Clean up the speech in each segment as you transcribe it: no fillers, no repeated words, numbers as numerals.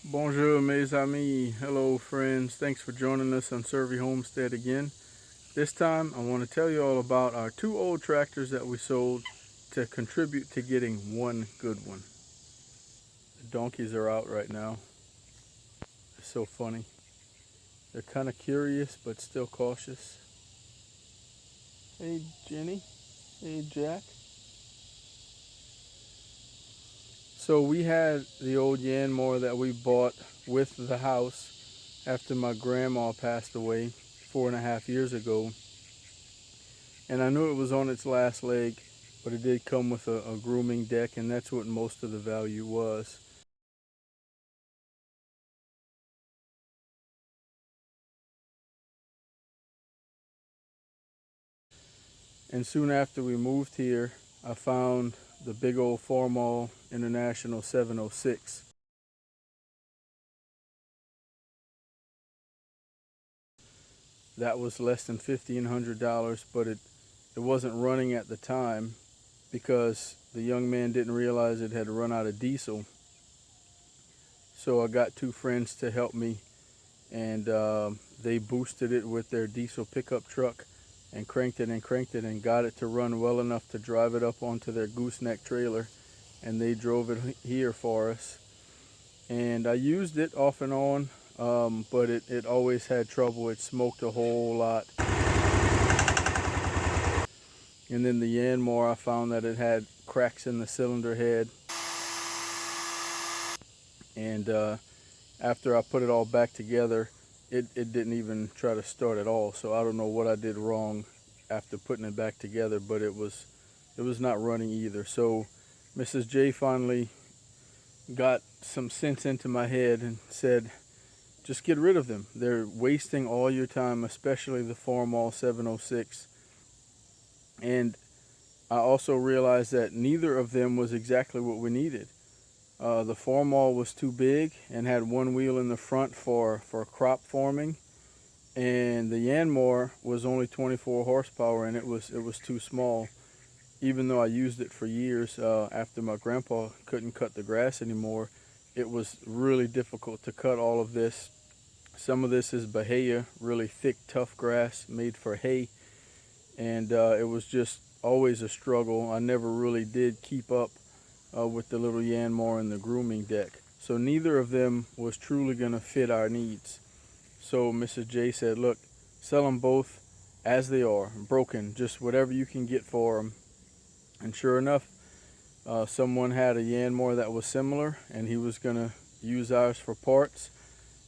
Bonjour mes amis, hello friends, thanks for joining us on SERVi Homestead again. This time I want to tell you all about our two old tractors that we sold to contribute to getting one good one. The donkeys are out right now. It's so funny. They're kind of curious but still cautious. Hey Jenny, hey Jack. So we had the old Yanmar that we bought with the house after my grandma passed away 4.5 years ago. And I knew it was on its last leg, but it did come with a grooming deck, and that's what most of the value was. And soon after we moved here, I found the big old Farmall International 706. That was less than $1,500, but it wasn't running at the time because the young man didn't realize it had run out of diesel. So I got two friends to help me, and they boosted it with their diesel pickup truck and cranked it and got it to run well enough to drive it up onto their gooseneck trailer, and they drove it here for us. And I used it off and on, but it always had trouble. It smoked a whole lot. And then the Yanmar, I found that it had cracks in the cylinder head. And after I put it all back together, it didn't even try to start at all. So I don't know what I did wrong after putting it back together, but it was not running either. So Mrs. J finally got some sense into my head and said, just get rid of them. They're wasting all your time, especially the Farmall 706. And I also realized that neither of them was exactly what we needed. The Farmall was too big and had one wheel in the front for crop forming, and the Yanmar was only 24 horsepower, and it was too small. Even though I used it for years, after my grandpa couldn't cut the grass anymore, it was really difficult to cut all of this. Some of this is Bahia, really thick, tough grass made for hay, and it was just always a struggle. I never really did keep up with the little Yanmar and the grooming deck. So neither of them was truly going to fit our needs. So Mrs. J said, look, sell them both as they are, broken, just whatever you can get for them. And sure enough, someone had a Yanmar that was similar, and he was going to use ours for parts.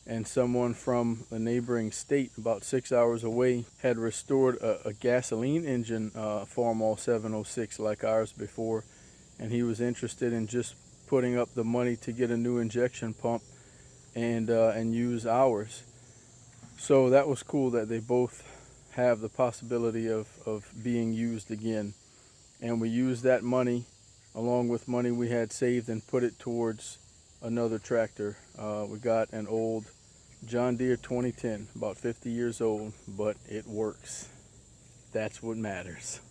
And someone from a neighboring state, about 6 hours away, had restored a gasoline engine Farmall 706 like ours before. And he was interested in just putting up the money to get a new injection pump and use ours. So that was cool that they both have the possibility of being used again. And we used that money along with money we had saved and put it towards another tractor. We got an old John Deere 2010, about 50 years old, but it works. That's what matters.